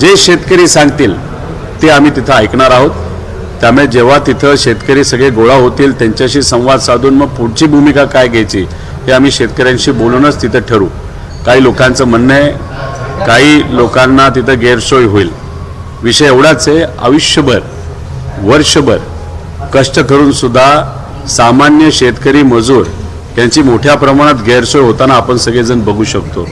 जे शेतकरी सांगतील ते आम्ही तिथं ऐकणार आहोत। त्यामुळे जेव्हा तिथं शेतकरी सगळे गोळा होतील त्यांच्याशी संवाद साधून मग पुढची भूमिका काय घ्यायची हे आम्ही शेतकऱ्यांशी बोलूनच तिथं ठरवू। काही लोकांचं म्हणणं आहे, काही लोकांना तिथं गैरसोय होईल। विषय एवढाच आहे, आयुष्यभर वर्षभर कष्ट करून सुद्धा सामान्य शेतकरी मजूर यांची मोठ्या प्रमाणात गैरसोय होताना आपण सगळेजण बघू शकतो।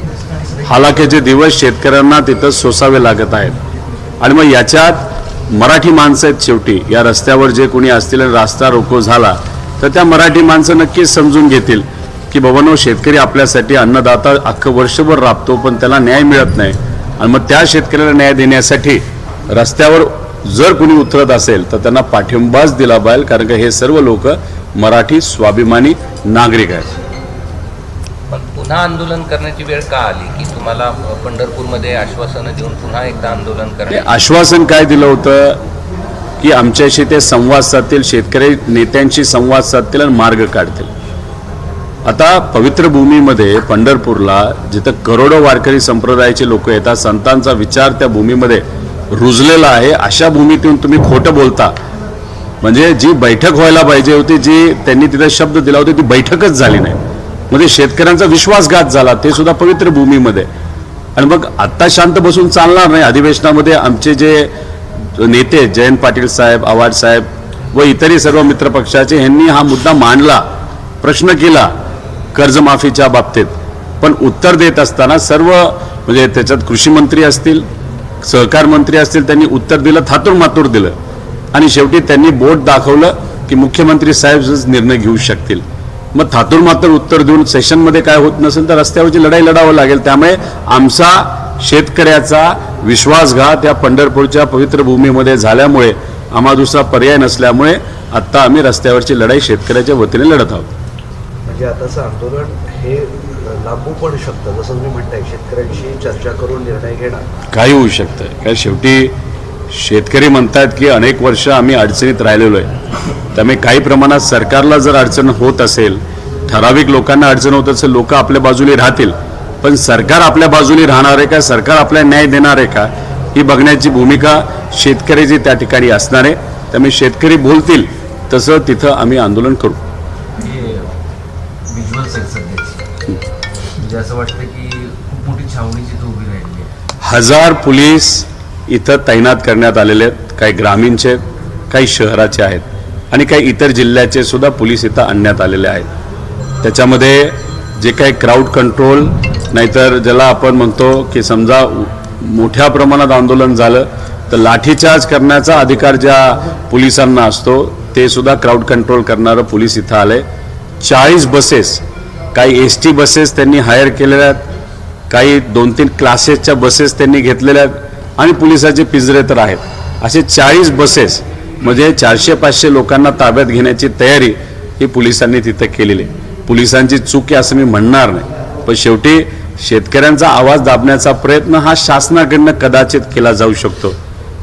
हालाकीचे दिवस शेतकऱ्यांना तिथं सोसावे लागत आहेत आणि मग याच्यात मराठी माणसं आहेत। शेवटी या रस्त्यावर जे कोणी असतील आणि रास्ता रोको झाला तर त्या मराठी माणसं नक्कीच समजून घेतील की बाबांनो, शेतकरी आपल्यासाठी अन्नदाता अख्खं वर्षभर राबतो पण त्याला न्याय मिळत नाही आणि मग त्या शेतकऱ्याला न्याय देण्यासाठी रस्त्यावर जर कोणी उतरत असेल तर त्यांना पाठिंबाच दिला पाहिजे, कारण का हे सर्व लोक मराठी स्वाभिमानी नागरिक आहेत। पण पुन्हा आंदोलन करण्याची वेळ का आली की तुम्हाला पंढरपूरमध्ये आश्वासनं देऊन पुन्हा एकदा आंदोलन करण्याचे? आश्वासन काय दिलं होतं की आमच्याशी ते संवाद साधतील, शेतकरी नेत्यांशी संवाद साधतील आणि मार्ग काढतील। आता पवित्र भूमीमध्ये पंढरपूरला जिथं करोडो वारकरी संप्रदायाचे लोक येतात, संतांचा विचार त्या भूमीमध्ये रुजलेला आहे, अशा भूमीतून तुम्ही खोटं बोलता म्हणजे जी बैठक व्हायला पाहिजे होती, जी त्यांनी तिथे शब्द दिला होता ती बैठकच झाली नाही। म्हणजे शेतकऱ्यांचा विश्वासघात झाला, ते सुद्धा पवित्र भूमीमध्ये। आणि मग आत्ता शांत बसून चालणार नाही। अधिवेशनामध्ये आमचे जे नेते जयंत पाटील साहेब, आव्हाड साहेब व इतरही सर्व मित्रपक्षाचे यांनी हा मुद्दा मांडला, प्रश्न केला कर्जमाफीच्या बाबतीत, पण उत्तर देत असताना सर्व म्हणजे त्याच्यात कृषी मंत्री असतील, सहकार मंत्री असतील, त्यांनी उत्तर दिलं, थातूरमातूर दिलं आणि शेवटी त्यांनी बोट दाखवलं की मुख्यमंत्री साहेब निर्णय घेऊ शकतील। मग थातूरमातूर उत्तर देऊन सेशनमध्ये काय होत नसेल तर रस्त्यावरची लढाई लढावं लागेल। त्यामुळे आमचा शेतकऱ्याचा विश्वासघात या पंढरपूरच्या पवित्र भूमीमध्ये झाल्यामुळे आम्हाला दुसरा पर्याय नसल्यामुळे आत्ता आम्ही रस्त्यावरची लढाई शेतकऱ्याच्या वतीने लढत आहोत। म्हणजे आताचं आंदोलन हे लांबू पण शकतं, जसं तुम्ही म्हणताय शेतकऱ्यांशी चर्चा करून निर्णय घेणार, काही होऊ शकतं। काय शेवटी शेतकरी म्हणतात की अनेक वर्ष आम्ही अडचणीत राहिलेलो आहे, त्यामुळे काही प्रमाणात सरकारला जर अडचण होत असेल, ठराविक लोकांना अडचण होत असेल, लोक आपल्या बाजूने राहतील, पण सरकार आपल्या बाजूने राहणार आहे का, सरकार आपल्याला न्याय देणार आहे का, ही बघण्याची भूमिका शेतकऱ्याची त्या ठिकाणी असणार आहे। त्यामुळे शेतकरी बोलतील तसं तिथं आम्ही आंदोलन करू। म्हणजे असं वाटतं की खूप मोठी छावणीची तो उभी राहिली आहे। 1000 पोलीस इथं तैनात करण्यात आलेले आहेत, काही ग्रामीणचे, काही शहराचे आहेत आणि काही इतर जिल्ह्याचे सुद्धा पोलीस इथं आणण्यात आलेले आहेत। त्याच्यामध्ये जे काही क्राऊड कंट्रोल, नाहीतर ज्याला आपण म्हणतो की समजा मोठ्या प्रमाणात आंदोलन झालं तर लाठीचार्ज करण्याचा अधिकार ज्या पोलिसांना असतो ते सुद्धा क्राऊड कंट्रोल करणारं पोलीस इथं आलंय। 40 बसेस, काही ST बसेस त्यांनी हायर केलेल्या आहेत, काही 2-3 क्लासेसच्या बसेस त्यांनी घेतलेल्या आहेत आणि पोलिसाचे पिंजरे तर आहेत। असे 40 बसेस म्हणजे 400-500 लोकांना ताब्यात घेण्याची तयारी ही पोलिसांनी तिथं केलेली आहे। पोलिसांची चूक आहे असं मी म्हणणार नाही, पण शेवटी शेतकऱ्यांचा आवाज दाबण्याचा प्रयत्न हा शासनाकडनं कदाचित केला जाऊ शकतो।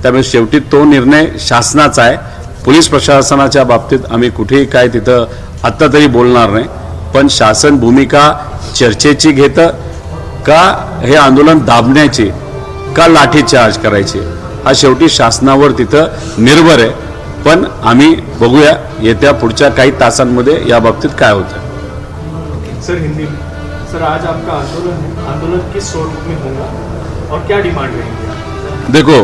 त्यामुळे शेवटी तो निर्णय शासनाचा आहे। पोलीस प्रशासनाच्या बाबतीत आम्ही कुठेही काय तिथं आत्ता तरी बोलणार नाही, पण शासन भूमिका चर्चेची घेतं का हे आंदोलन दाबण्याची का लाठीचार्ज करायची हा शेवटी शासनावर तिथं निर्भर आहे। पण आम्ही बघूया येत्या पुढच्या काही तासांमध्ये या बाबतीत काय होतं। सर हिंदी में, सर आज आपका आंदोलन किस स्वरूप में होगा और क्या डिमांड रहेगी? देखो,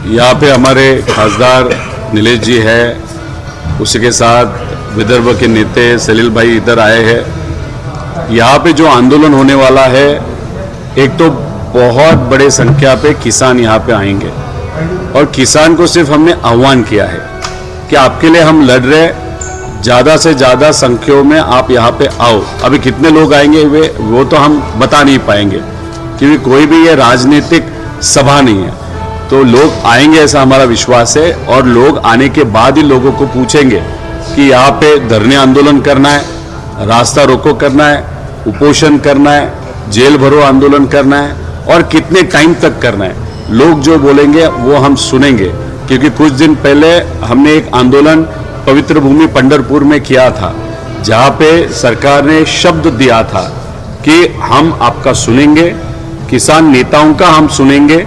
यहाँ पे हमारे खासदार नीलेश जी है, उसी के साथ विदर्भ के नेते सलील भाई इधर आए हैं। यहाँ पे जो आंदोलन होने वाला है, एक तो बहुत बड़े संख्या पे किसान यहाँ पे आएंगे और किसान को सिर्फ हमने आह्वान किया है कि आपके लिए हम लड़ रहे, ज़्यादा से ज़्यादा संख्याओं में आप यहाँ पे आओ। अभी कितने लोग आएंगे वो तो हम बता नहीं पाएंगे क्योंकि कोई भी ये राजनीतिक सभा नहीं है, तो लोग आएंगे ऐसा हमारा विश्वास है। और लोग आने के बाद ही लोगों को पूछेंगे कि यहाँ पे धरने आंदोलन करना है, रास्ता रोको करना है, उपोषण करना है, जेल भरो आंदोलन करना है और कितने टाइम तक करना है। लोग जो बोलेंगे वो हम सुनेंगे, क्योंकि कुछ दिन पहले हमने एक आंदोलन पवित्र भूमि पंढरपुर में किया था, जहाँ पे सरकार ने शब्द दिया था कि हम आपका सुनेंगे, किसान नेताओं का हम सुनेंगे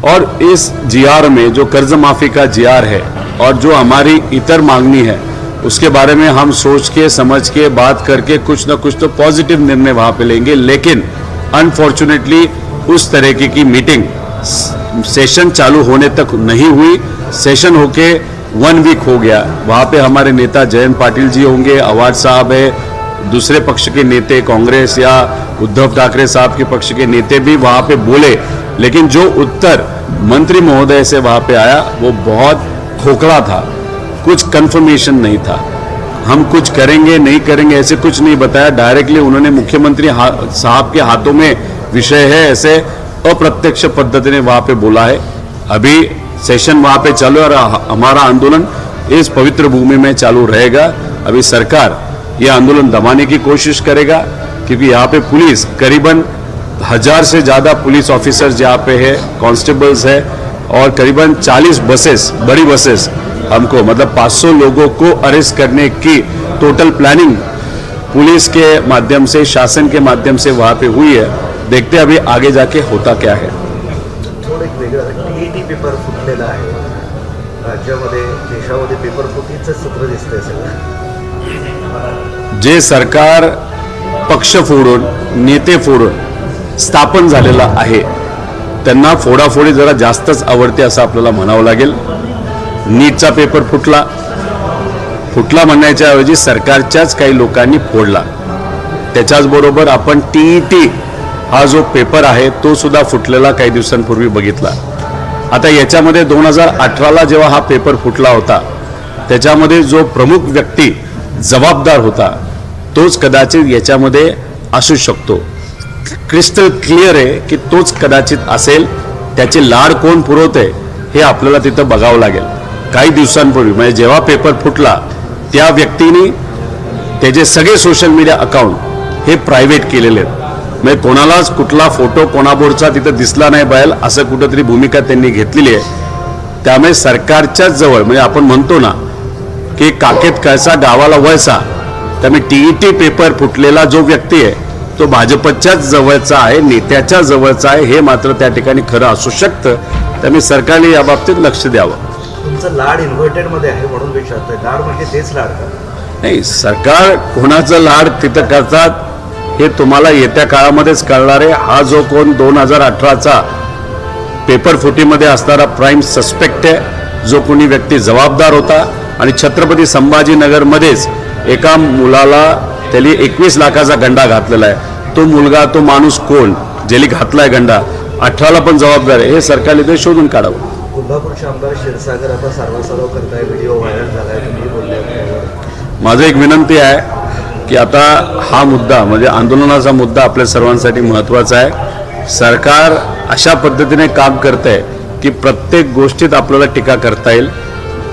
और इस जीआर में जो कर्ज माफी का जीआर है और जो हमारी इतर मांगनी है उसके बारे में हम सोच के समझ के बात करके कुछ ना कुछ तो पॉजिटिव निर्णय वहां पे लेंगे। लेकिन अनफॉर्चुनेटली उस तरीके की मीटिंग सेशन चालू होने तक नहीं हुई। सेशन होके 1 वीक हो गया। वहां पे हमारे नेता जयंत पाटिल जी होंगे, अवार्ड साहब है, दूसरे पक्ष के नेता कांग्रेस या उद्धव ठाकरे साहब के पक्ष के नेता भी वहां पे बोले, लेकिन जो उत्तर मंत्री महोदय से वहां पे आया वो बहुत खोखला था, कुछ कंफर्मेशन नहीं था। हम कुछ करेंगे नहीं करेंगे ऐसे कुछ नहीं बताया। डायरेक्टली उन्होंने मुख्यमंत्री साहब के हाथों में विषय है ऐसे अप्रत्यक्ष पद्धति ने वहां पे बोला है। अभी सेशन वहां पे चालू है और हमारा आंदोलन इस पवित्र भूमि में चालू रहेगा। अभी सरकार ये आंदोलन दबाने की कोशिश करेगा क्योंकि यहाँ पे पुलिस करीबन 1000 से ज़्यादा पुलिस ऑफिसर्स यहाँ पे है, कांस्टेबल्स है और करीबन 40 बसेस, बड़ी बसेस हमको मतलब 500 लोगों को अरेस्ट करने की टोटल प्लानिंग पुलिस के माध्यम से, शासन के माध्यम से वहाँ पे हुई है। देखते हैं अभी आगे जाके होता क्या है। थोडं एक वेगळं टीईटी पेपर फुटलेला आहे राज्यामध्ये, देशामध्ये पेपर फुटीचं सत्र दिसतंय सगळं। जे सरकार पक्ष फोडून नेते फोडून स्थापन झालेलं आहे त्यांना फोडाफोडी जरा जास्तच आवडते असं आपल्याला म्हणावं लागेल। नीटचा पेपर फुटला म्हणण्याच्या ऐवजी सरकारच्याच काही लोकांनी फोडला। त्याच्याच बरोबर आपण टीईटी हा जो पेपर आहे तो सुद्धा फुटलेला काही दिवसांपूर्वी बघितला। आता याच्यामध्ये 2018ला जेव्हा हा पेपर फुटला होता त्याच्यामध्ये जो प्रमुख व्यक्ती जबाबदार होता तोच कदाचित याच्यामध्ये असू शकतो। क्रिस्टल क्लिअर आहे की तोच कदाचित असेल। त्याचे लाड कोण पुरवते हे आपल्याला तिथं बघावं लागेल। काही दिवसांपूर्वी म्हणजे जेव्हा पेपर फुटला त्या व्यक्तीने त्याचे सगळे सोशल मीडिया अकाउंट हे प्रायव्हेट केलेले आहेत। म्हणजे कोणालाच कुठला फोटो कोणाबरोबरचा तिथं दिसला नाही बाहेर असं कुठंतरी भूमिका त्यांनी घेतलेली आहे। त्यामुळे सरकारच्याच जवळ म्हणजे आपण म्हणतो ना की काखेत कळसा गावाला वळसा, त्यामुळे टीईटी पेपर फुटलेला जो व्यक्ती आहे तो भाजपच्याच जवळचा आहे, नेत्याच्या जवळचा आहे हे मात्र त्या ठिकाणी खरं असू शकतं। त्यामुळे सरकारने या बाबतीत लक्ष द्यावं। तुमचं लाड इन्व्हर्टेडमध्ये आहे म्हणून विचारतोय, लाड म्हणजे तेच लाड का? नाही, सरकार कोणाचं लाड तिथं करतात हे तुम्हाला येत्या काळामध्येच कळणार आहे। हा जो कोण 2018चा पेपर फुटीमध्ये असणारा प्राईम सस्पेक्ट आहे, जो कोणी व्यक्ती जबाबदार होता आणि छत्रपती संभाजीनगरमध्येच एका मुलाला त्याने 21 लाखाचा गंडा घातलेला आहे। तो मुलगा, तो माणूस कोण, ज्याने घातलाय गंडा, 18ला पण जबाबदार आहे हे सरकारने ते शोधून काढावं। कोल्हापूरचे आमदार क्षीरसागर आता सारवासारव करताय, व्हिडिओ व्हायरल झालाय, तुम्ही बोलले। माझं एक विनंती आहे की आता हा मुद्दा म्हणजे आंदोलनाचा मुद्दा आपल्या सर्वांसाठी महत्त्वाचा आहे। सरकार अशा पद्धतीने काम करतंय की प्रत्येक गोष्टीत आपल्याला टीका करता येईल,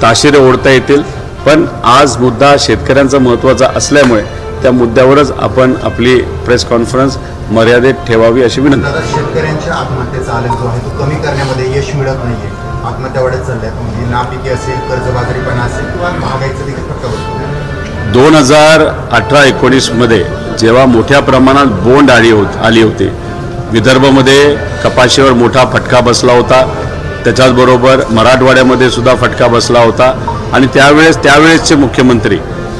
ताशिरे ओढता येतील, पण आज मुद्दा शेतकऱ्यांचा महत्त्वाचा असल्यामुळे त्या मुद्द्यावरच आपण आपली प्रेस कॉन्फरन्स मर्यादित ठेवावी अशी विनंती। शेतकऱ्यांच्या आत्महत्येचा आलेख जो आहे तो कमी करण्यामध्ये यश मिळत नाहीये, आत्महत्या वाढत चालल्यात, म्हणजे नापिकी असेल, कर्जबाजारीपणा असेल किंवा महागाईचा देखील फटका बसतो। 2018-19 मध्ये जेव्हा मोठ्या प्रमाणात बोंड आली होती, विदर्भामध्ये कपाशीवर मोठा फटका बसला होता, त्याच्याचबरोबर मराठवाड्यामध्ये सुद्धा फटका बसला होता आणि त्यावेळेसचे मुख्यमंत्री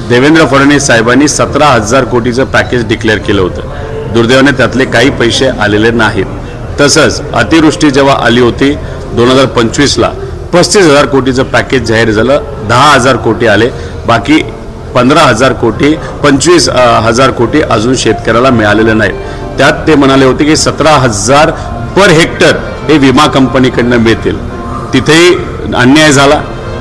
देवेंद्र फडणवीस साहेबांनी 17,000 कोटीचं पॅकेज डिक्लेअर केलं होतं। दुर्दैवाने त्यातले काही पैसे आलेले नाहीत। तसंच अतिवृष्टी जेव्हा आली होती 2025ला 35,000 कोटीचं पॅकेज जाहीर झालं, 10,000 कोटी आले, बाकी 15,000 कोटी 25,000 कोटी अजून शेतकऱ्याला मिळालेले नाहीत। त्यात ते म्हणाले होते की 17,000 पर हेक्टर हे विमा कंपनीकडनं मिळतील, तिथेही अन्याय झाला।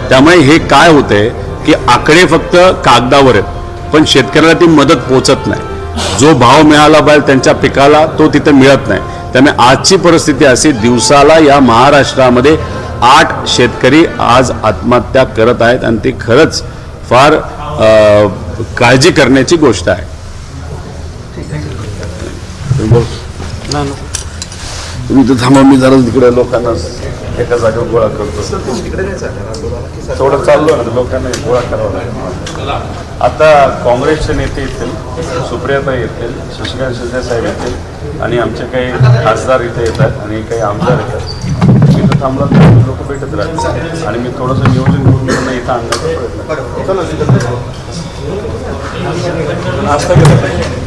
त्यामुळे हे काय होतंय की आकडे फक्त कागदावर आहेत पण शेतकऱ्याला ती मदत पोहोचत नाही। जो भाव मिळाला पाहिजे त्यांच्या पिकाला तो तिथे मिळत नाही। त्यामुळे आजची परिस्थिती अशी, दिवसाला या महाराष्ट्रामध्ये 8 शेतकरी आज आत्महत्या करत आहेत आणि ती खरंच फार काळजी करण्याची गोष्ट आहे। तुम्ही तर थांबा, मी जरा तिकडे लोकांना एका जागेवर गोळा करतो। तिकडे नाही चालणार आंदोलन की थोडं चाललो ना, लोकांना गोळा करावा लागेल। आता काँग्रेसचे नेते येतील, सुप्रियाताई येतील, शशिकांत शिंदे साहेब येतील आणि आमचे काही खासदार इथे येतात आणि काही आमदार येतात। थांबला लोक भेटत राहतील आणि मी थोडंसं नियोजन करून त्यांना इथं आणण्याचा प्रयत्न करतो. नाश्ता केला पाहिजे.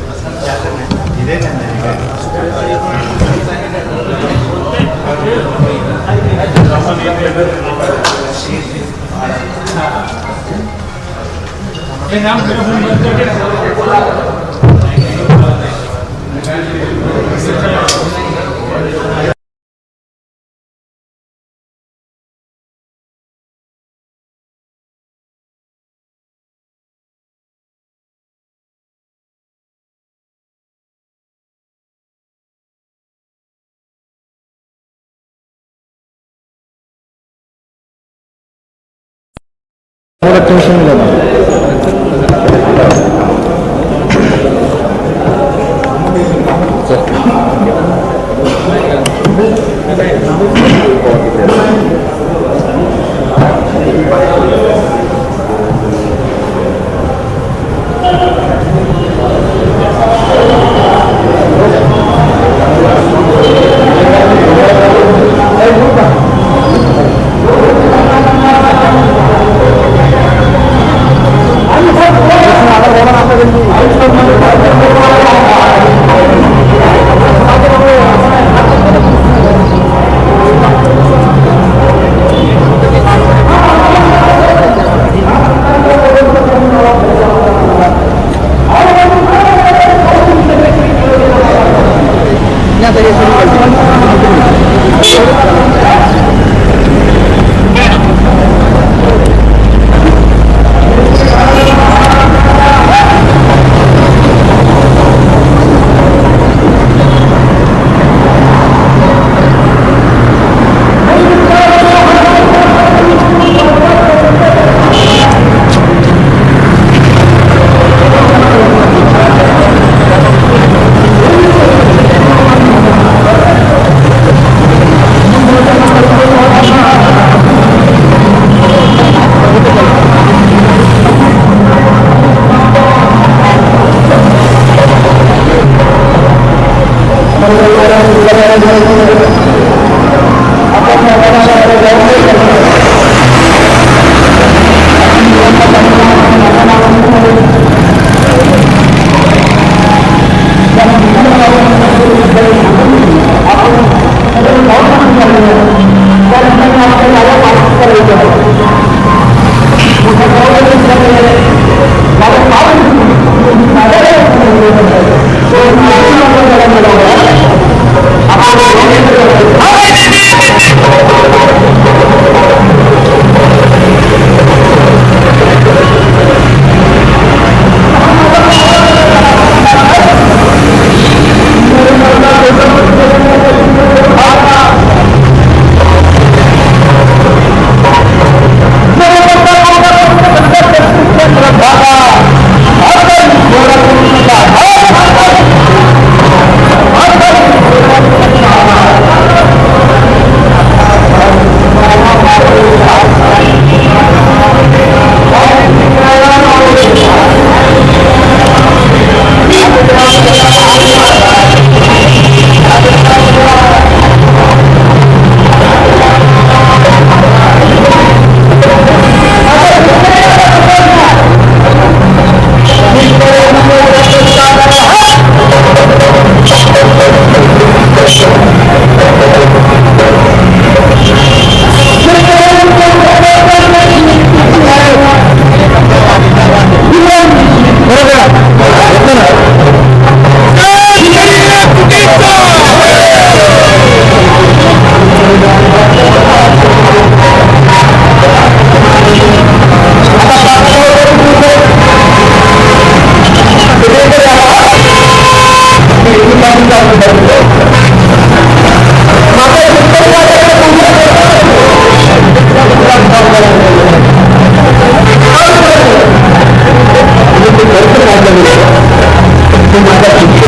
माझा